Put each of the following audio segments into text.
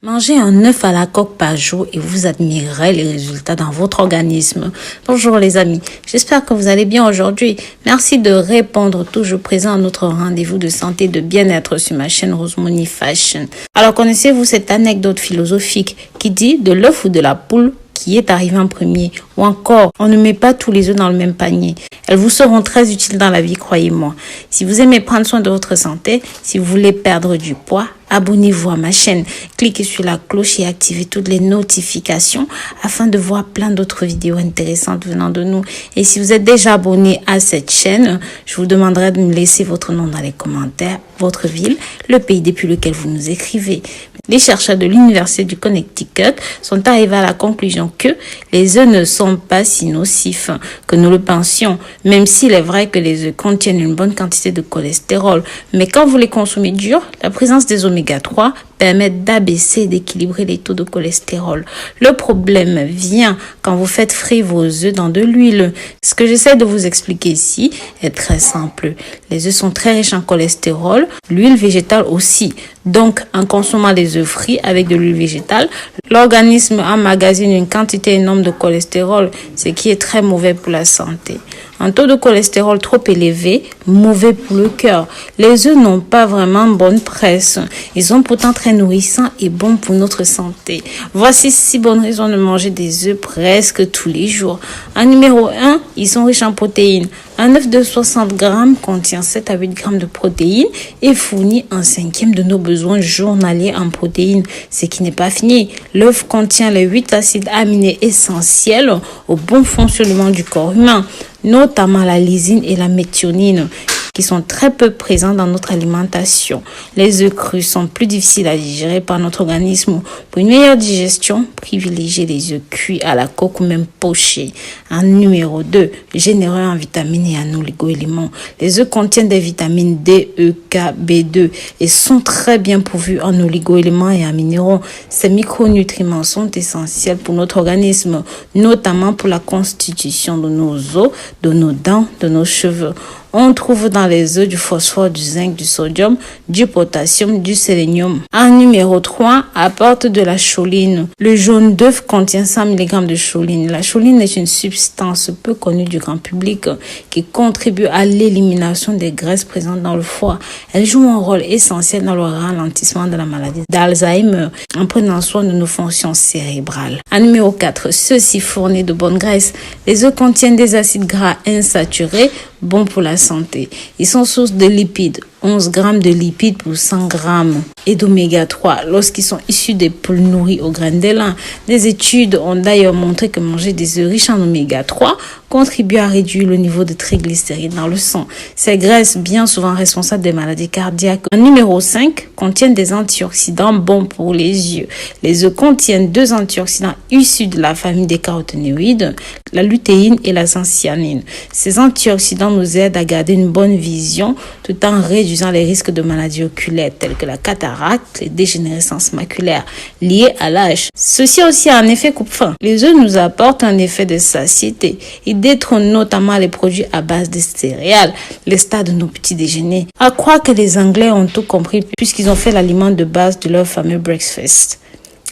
Mangez un œuf à la coque par jour et vous admirerez les résultats dans votre organisme. Bonjour les amis, j'espère que vous allez bien aujourd'hui. Merci de répondre toujours présent à notre rendez-vous de santé et de bien-être sur ma chaîne Rose Money Fashion. Alors connaissez-vous cette anecdote philosophique qui dit de l'œuf ou de la poule qui est arrivé en premier, ou encore on ne met pas tous les œufs dans le même panier. Elles vous seront très utiles dans la vie, croyez-moi. Si vous aimez prendre soin de votre santé, si vous voulez perdre du poids, abonnez-vous à ma chaîne, cliquez sur la cloche et activez toutes les notifications afin de voir plein d'autres vidéos intéressantes venant de nous. Et si vous êtes déjà abonné à cette chaîne, je vous demanderai de me laisser votre nom dans les commentaires, votre ville, le pays depuis lequel vous nous écrivez. Les chercheurs de l'Université du Connecticut sont arrivés à la conclusion que les œufs ne sont pas si nocifs que nous le pensions, même s'il est vrai que les œufs contiennent une bonne quantité de cholestérol. Mais quand vous les consommez durs, la présence des oméga 3 permet d'abaisser et d'équilibrer les taux de cholestérol. Le problème vient quand vous faites frire vos œufs dans de l'huile. Ce que j'essaie de vous expliquer ici est très simple. Les œufs sont très riches en cholestérol, l'huile végétale aussi. Donc, en consommant les œufs frits avec de l'huile végétale, l'organisme emmagasine une quantité énorme de cholestérol, ce qui est très mauvais pour la santé. Un taux de cholestérol trop élevé, mauvais pour le cœur. Les œufs n'ont pas vraiment bonne presse. Ils sont pourtant très nourrissants et bons pour notre santé. Voici 6 bonnes raisons de manger des œufs presque tous les jours. En numéro 1, ils sont riches en protéines. Un œuf de 60 grammes contient 7 à 8 grammes de protéines et fournit un cinquième de nos besoins journaliers en protéines. Ce qui n'est pas fini. L'œuf contient les 8 acides aminés essentiels au bon fonctionnement du corps humain, notamment la lysine et la méthionine, qui sont très peu présents dans notre alimentation. Les œufs crus sont plus difficiles à digérer par notre organisme. Pour une meilleure digestion, privilégiez les œufs cuits à la coque ou même pochés. En numéro 2, généreux en vitamines et en oligo-éléments. Les œufs contiennent des vitamines D, E, K, B2 et sont très bien pourvus en oligo-éléments et en minéraux. Ces micronutriments sont essentiels pour notre organisme, notamment pour la constitution de nos os, de nos dents, de nos cheveux. On trouve dans les œufs du phosphore, du zinc, du sodium, du potassium, du sélénium. En numéro 3, apporte de la choline. Le jaune d'œuf contient 100 mg de choline. La choline est une substance peu connue du grand public qui contribue à l'élimination des graisses présentes dans le foie. Elle joue un rôle essentiel dans le ralentissement de la maladie d'Alzheimer en prenant soin de nos fonctions cérébrales. En numéro 4, ceux-ci fournissent de bonnes graisses. Les œufs contiennent des acides gras insaturés, bons pour la santé. Ils sont source de lipides, 11 grammes de lipides pour 100 grammes et d'oméga 3 lorsqu'ils sont issus des poules nourries aux graines d'élan. Des études ont d'ailleurs montré que manger des œufs riches en oméga 3 contribue à réduire le niveau de triglycérides dans le sang. Ces graisses, bien souvent responsables des maladies cardiaques. En numéro 5, contiennent des antioxydants bons pour les yeux. Les œufs contiennent 2 antioxydants issus de la famille des caroténoïdes, la lutéine et la xanthine. Ces antioxydants nous aident à garder une bonne vision tout en réduisant les risques de maladies oculaires telles que la cataracte, les dégénérescences maculaires liées à l'âge. Ceci aussi a un effet coupe-faim. Les œufs nous apportent un effet de satiété. Ils détrônent notamment les produits à base de céréales, les stades de nos petits déjeuners. À croire que les Anglais ont tout compris puisqu'ils ont fait l'aliment de base de leur fameux breakfast.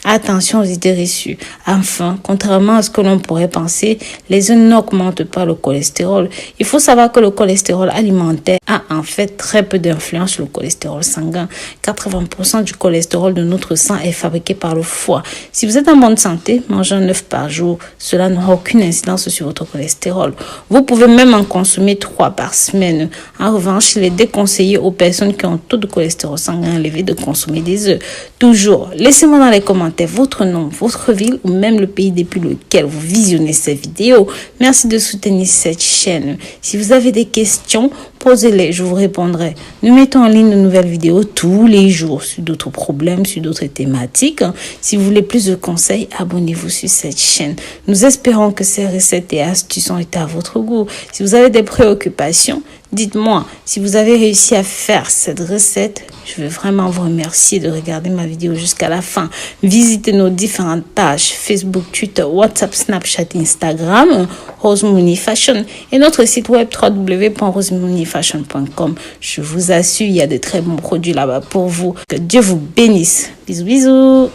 Attention aux idées reçues. Enfin, contrairement à ce que l'on pourrait penser, les œufs n'augmentent pas le cholestérol. Il faut savoir que le cholestérol alimentaire a en fait très peu d'influence sur le cholestérol sanguin. 80% du cholestérol de notre sang est fabriqué par le foie. Si vous êtes en bonne santé, mangez un œuf par jour. Cela n'aura aucune incidence sur votre cholestérol. Vous pouvez même en consommer 3 par semaine. En revanche, il est déconseillé aux personnes qui ont un taux de cholestérol sanguin élevé de consommer des œufs. Toujours, laissez-moi dans les commentaires votre nom, votre ville ou même le pays depuis lequel vous visionnez cette vidéo. Merci de soutenir cette chaîne. Si vous avez des questions, posez-les, je vous répondrai. Nous mettons en ligne de nouvelles vidéos tous les jours sur d'autres problèmes, sur d'autres thématiques. Si vous voulez plus de conseils, abonnez-vous sur cette chaîne. Nous espérons que ces recettes et astuces ont été à votre goût. Si vous avez des préoccupations, dites-moi. Si vous avez réussi à faire cette recette, je veux vraiment vous remercier de regarder ma vidéo jusqu'à la fin. Visitez nos différentes pages Facebook, Twitter, WhatsApp, Snapchat, Instagram, Rose Money Fashion et notre site web www.rosemoneyfashion.com. Je vous assure, il y a de très bons produits là-bas pour vous. Que Dieu vous bénisse. Bisous, bisous.